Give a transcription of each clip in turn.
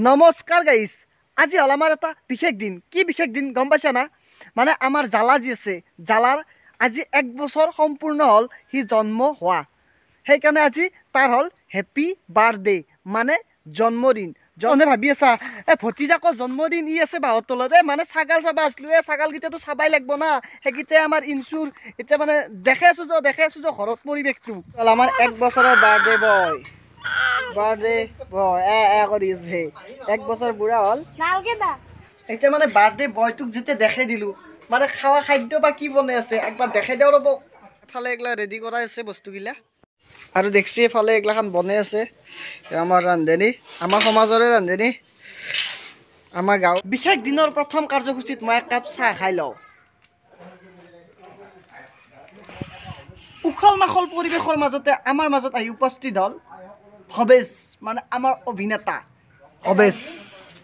নমস্কাৰ গাইজ, আজি হল আমাৰ এটা বিশেষ দিন। কি বিশেষ দিন গম পাইছা না? মানে আমাৰ জালা যি আছে, জালাৰ আজি 1 বছৰ সম্পূৰ্ণ হল সি জন্ম হোৱা। সেইকাৰণে আজি তাৰ হল হেপী বাৰ্থডে, মানে জন্মদিন। জনে ভাবি আছা ভতিজাকৰ জন্মদিন ই আছে বাহৰ তলত, মানে ছাগাল চাবা আছিলো, ছাগালকেইটাতো চাবাই লাগব না, সেইকেইটাই আমাৰ ইনচুৰ। এতিয়া মানে দেখে আছো যে ঘৰত পৰিৱেশটো আমাৰ 1 বছৰৰ বাৰ্থডে বয়। বাৰ্থডে বয় কৰি আছে 1 বছৰ বুঢ়া হল। এতিয়া মানে বাৰ্থডে বয়টোক যেতিয়া দেখাই দিলো, মানে খাৱা খাদ্য বা কি বনাই আছে একবাৰ দেখাই দিওঁ ৰ'ব। এফালে এগলা ৰেডি কৰাই আছে বস্তুগিলা, আৰু দেখছি এফালে এগলাখান বনাই আছে আমাৰ ৰান্ধনী, আমাৰ সমাজৰে ৰান্ধনী, আমাৰ গাঁও। বিশেষ দিনৰ প্ৰথম কাৰ্যসূচীত মই 1 কাপ চাহ খাই লওঁ। উখল মাখল পৰিৱেশৰ মাজতে আমাৰ মাজত আহি উপস্থিত হল ভৱেশ, মানে আমাৰ অভিনেতা ভৱেশ।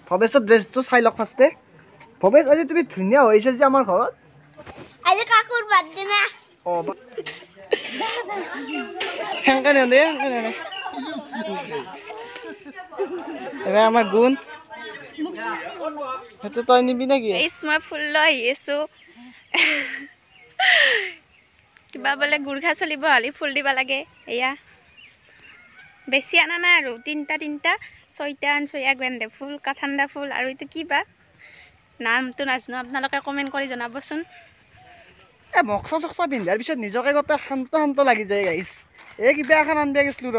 ভৱেশৰ ড্ৰেছটো চাই লওক ফাৰ্ষ্টে। ভৱেশ, আজি তুমি ধুনীয়া হৈছে যে আমাৰ ঘৰত। আজি কাকুৰ বাৰ্থডে না। এবাৰ আমাৰ গুণ সেইটো তই নিবি নেকি? মই ফুল লৈ আহিছো, কিবা বোলে গুৰ্খা চলিব হলি ফুল দিবা লাগে। এয়া বেছি আনা নাই আৰু, 3টা 6টা আনছো। এক গেন্দে ফুল, কাঠাণ্ডা ফুল, আৰু এইটো কিবা নামটো নাজানো, আপোনালোকে কমেণ্ট কৰি জনাবচোন। মক্সা চক্সা পিন্ধাৰ পিছত নিজকে গোটেই শান্ত লাগি যায় গাইছ। কিবা এখন আনবা গেছলো ৰ,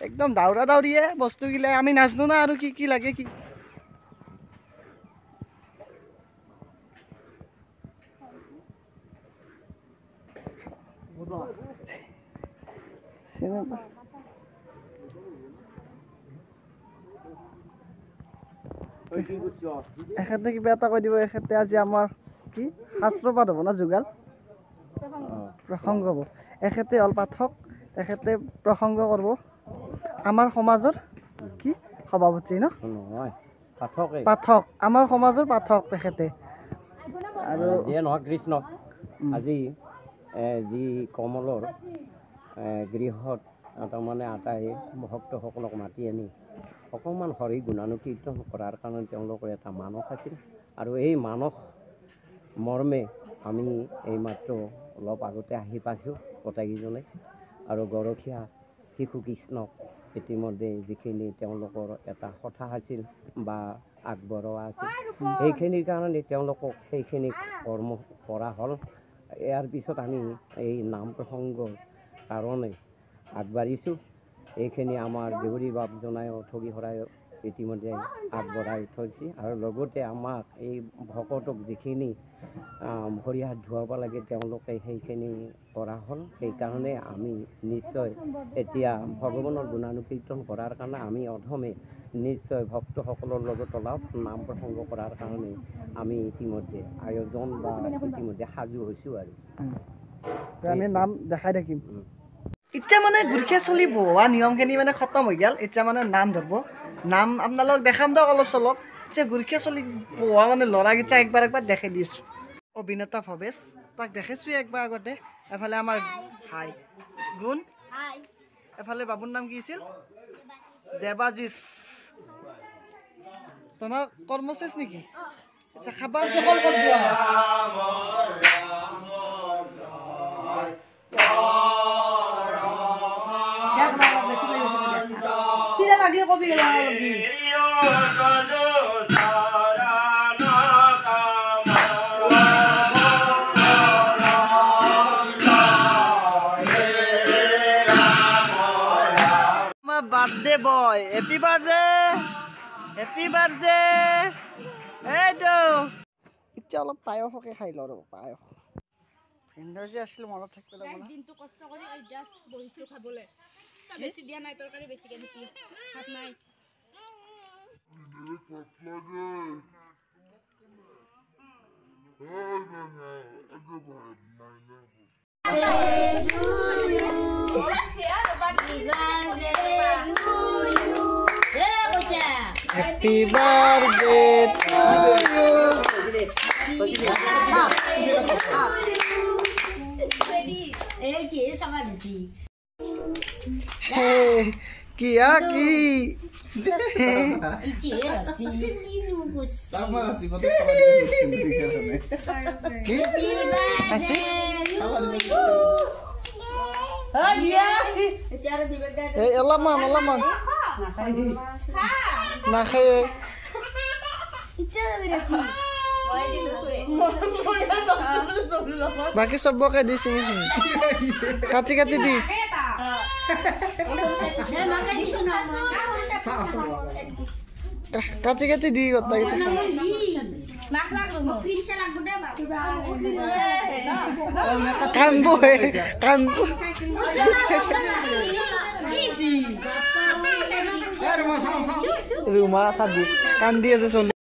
একদম দাউৰা দাউৰিয়ে বস্তুগিলা, আমি নাজানো না আৰু কি লাগে কি। এখেতে কিবা এটা কৈ দিব। এখেতে আজি আমাৰ কি শাস্ত্ৰপাঠ হ'ব না, যোগাল প্ৰসংগ হ'ব। এখেতে হ'ল পাঠক, তেখেতে প্ৰসংগ কৰিব। আমাৰ সমাজৰ কি সভাপতি ন, পাঠক, আমাৰ সমাজৰ পাঠক তেখেতে। আৰু যিয়ে নহয় কৃষ্ণ, আজি যি কমলৰ গৃহত তাৰমানে আটাই ভক্তসকলক মাতি আনি অকণমান হৰি গুণানুকীৰ্তন কৰাৰ কাৰণে তেওঁলোকৰ এটা মানস আছিল, আৰু এই মানস মৰ্মে আমি এইমাত্ৰ অলপ আগতে আহি পাইছোঁ গোটেইকেইজনে। আৰু গৰখীয়া শিশু কৃষ্ণক ইতিমধ্যে যিখিনি তেওঁলোকৰ এটা কথা আছিল বা আগবঢ়োৱা আছিল, সেইখিনিৰ কাৰণে তেওঁলোকক সেইখিনি কৰ্ম কৰা হ'ল। ইয়াৰ পিছত আমি এই নাম প্ৰসংগৰ কাৰণে আগবাঢ়িছোঁ। এইখিনি আমাৰ দেউৰী বাপজনায়ো ঠগি শৰাই ইতিমধ্যে আগবঢ়াই থৈছে, আৰু লগতে আমাক এই ভকতক যিখিনি ভৰি হাত ধুৱাব লাগে তেওঁলোকে সেইখিনি কৰা হ'ল। সেইকাৰণে আমি নিশ্চয় এতিয়া ভগৱানৰ গুণানুকীৰ্তন কৰাৰ কাৰণে আমি অধমে নিশ্চয় ভক্তসকলৰ লগত অলপ নাম প্ৰসংগ কৰাৰ কাৰণে আমি ইতিমধ্যে আয়োজন বা ইতিমধ্যে সাজু হৈছোঁ। আৰু আমি নাম দেখাই থাকিম। এতিয়া মানে গুৰখীয়া চলি বহোৱা নিয়মখিনি মানে খতম হৈ গ'ল। এতিয়া মানে নাম ধৰব, নাম আপোনালোক দেখাম দিয়ক অলপ চলপ। এতিয়া গুৰখীয়া চলি বহোৱা মানে ল'ৰাকেইটা একবাৰ দেখাই দিছোঁ। অভিনেতা ভৱেশ, তাক দেখাইছোঁ একবাৰ আগতে। এফালে আমাৰ হাই গুণ, এফালে বাবুৰ নাম কি আছিল? দেৱাশিষ। তোমাৰ কৰ্মশেষ নেকি? আচ্ছা, খাবা কল কৰি দিয়া। কবি বাৰ্থডে বয়, হেপী বাৰ্থডে, হেপী বাৰ্থডে। এইটো এতিয়া অলপ পায়সকে খাই লওঁ ৰ'ব। পায়স ভিন্দৰ যে আছিল মনত থাকিব লাগিব না। দিনটো কষ্ট কৰি জাষ্ট বহিছোঁ খাবলৈ। বেছি দিয়া নাই, তৰকাৰী বেছিকৈ দিছোঁ, ভাত নাই। Happy birthday to you. Hey, Kiaki. Sama জীবতে খাওয়া দিতে হচ্ছে এখানে কি আছে এই অলপমান নাখায় বাকি চবকে দি চিঙি কাটি কাটি দি কাটি কাটি দি গোটাই কান্দব ৰুমা চাবি কান্দি আছে চলি